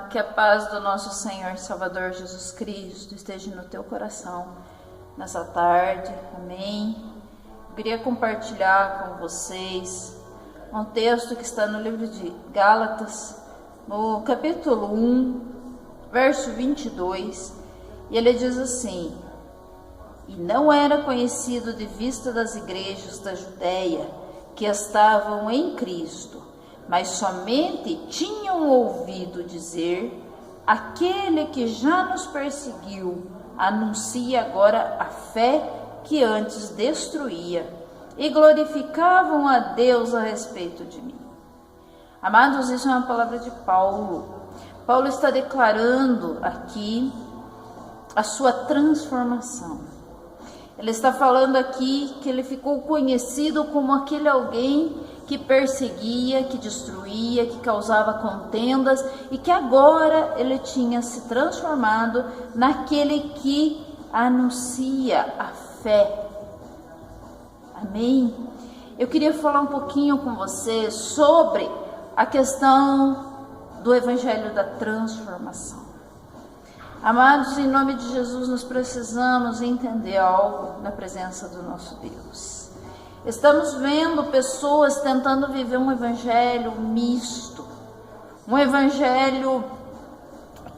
Que a paz do nosso Senhor e Salvador Jesus Cristo esteja no teu coração nessa tarde, amém. Eu queria compartilhar com vocês um texto que está no livro de Gálatas, no capítulo 1, verso 22, e ele diz assim: E não era conhecido de vista das igrejas da Judéia que estavam em Cristo, mas somente tinham ouvido dizer: aquele que já nos perseguiu anuncia agora a fé que antes destruía, e glorificavam a Deus a respeito de mim. Amados, isso é uma palavra de Paulo. Paulo está declarando aqui a sua transformação. Ele está falando aqui que ele ficou conhecido como aquele alguém que perseguia, que destruía, que causava contendas, e que agora ele tinha se transformado naquele que anuncia a fé. Amém? Eu queria falar um pouquinho com você sobre a questão do Evangelho da transformação. Amados, em nome de Jesus, nós precisamos entender algo na presença do nosso Deus. Estamos vendo pessoas tentando viver um evangelho misto, um evangelho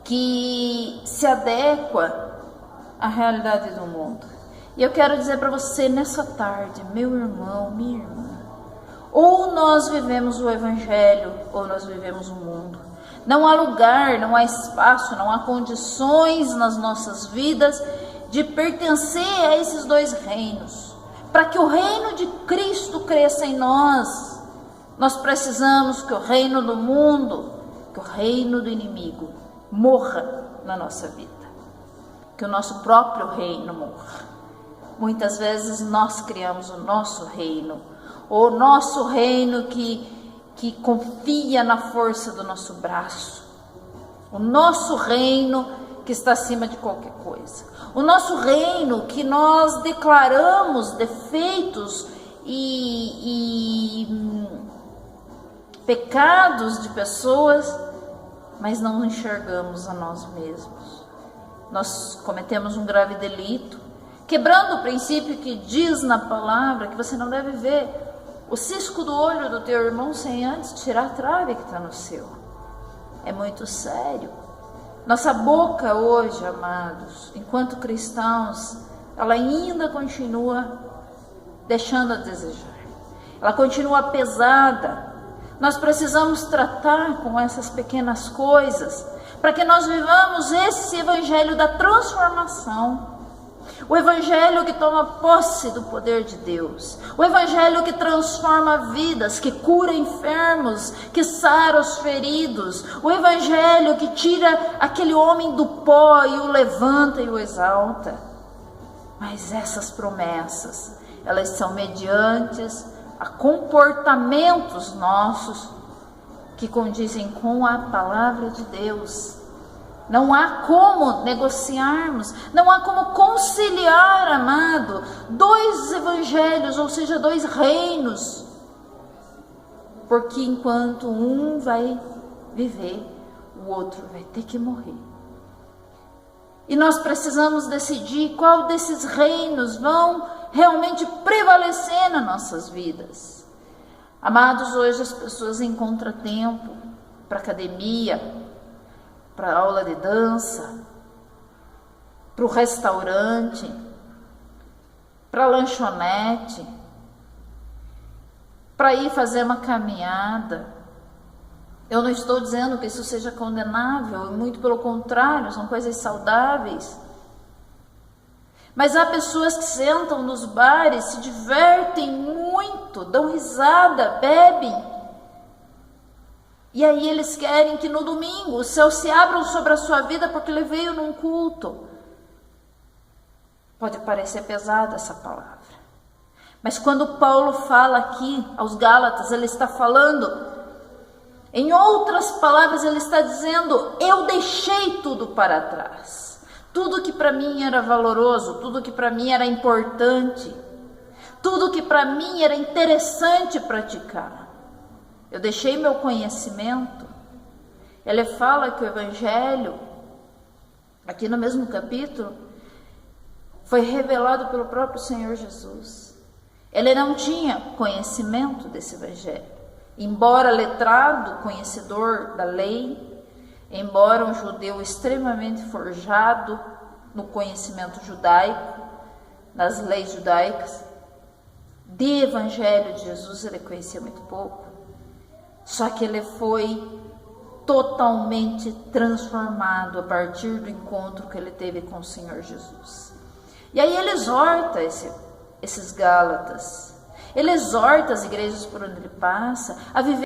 que se adequa à realidade do mundo. E eu quero dizer para você nessa tarde, meu irmão, minha irmã, ou nós vivemos o evangelho, ou nós vivemos o mundo. Não há lugar, não há espaço, não há condições nas nossas vidas de pertencer a esses dois reinos. Para que o reino de Cristo cresça em nós, nós precisamos que o reino do mundo, que o reino do inimigo morra na nossa vida. Que o nosso próprio reino morra. Muitas vezes nós criamos o nosso reino, ou o nosso reino que confia na força do nosso braço, o nosso reino que está acima de qualquer coisa, o nosso reino que nós declaramos defeitos e pecados de pessoas, mas não enxergamos a nós mesmos. Nós cometemos um grave delito, quebrando o princípio que diz na palavra que você não deve ver o cisco do olho do teu irmão sem antes tirar a trave que está no seu. É muito sério. Nossa boca hoje, amados, enquanto cristãos, ela ainda continua deixando a desejar. Ela continua pesada. Nós precisamos tratar com essas pequenas coisas para que nós vivamos esse evangelho da transformação. O evangelho que toma posse do poder de Deus, o evangelho que transforma vidas, que cura enfermos, que sara os feridos, o evangelho que tira aquele homem do pó e o levanta e o exalta. Mas essas promessas, elas são mediantes a comportamentos nossos que condizem com a palavra de Deus. Não há como negociarmos, não há como conciliar, amado, dois evangelhos, ou seja, dois reinos. Porque enquanto um vai viver, o outro vai ter que morrer. E nós precisamos decidir qual desses reinos vão realmente prevalecer nas nossas vidas. Amados, hoje as pessoas encontram tempo para academia, para aula de dança, para o restaurante, para a lanchonete, para ir fazer uma caminhada. Eu não estou dizendo que isso seja condenável, muito pelo contrário, são coisas saudáveis. Mas há pessoas que sentam nos bares, se divertem muito, dão risada, bebem. E aí eles querem que no domingo os céus se abram sobre a sua vida porque ele veio num culto. Pode parecer pesada essa palavra. Mas quando Paulo fala aqui aos Gálatas, ele está falando, em outras palavras, ele está dizendo: eu deixei tudo para trás. Tudo que para mim era valoroso, tudo que para mim era importante, tudo que para mim era interessante praticar. Eu deixei meu conhecimento, Ele fala que o Evangelho, aqui no mesmo capítulo, foi revelado pelo próprio Senhor Jesus. Ele não tinha conhecimento desse Evangelho. Embora letrado, conhecedor da lei, embora um judeu extremamente forjado no conhecimento judaico, nas leis judaicas, de Evangelho de Jesus ele conhecia muito pouco. Só que ele foi totalmente transformado a partir do encontro que ele teve com o Senhor Jesus. E aí ele exorta esses Gálatas, ele exorta as igrejas por onde ele passa a viver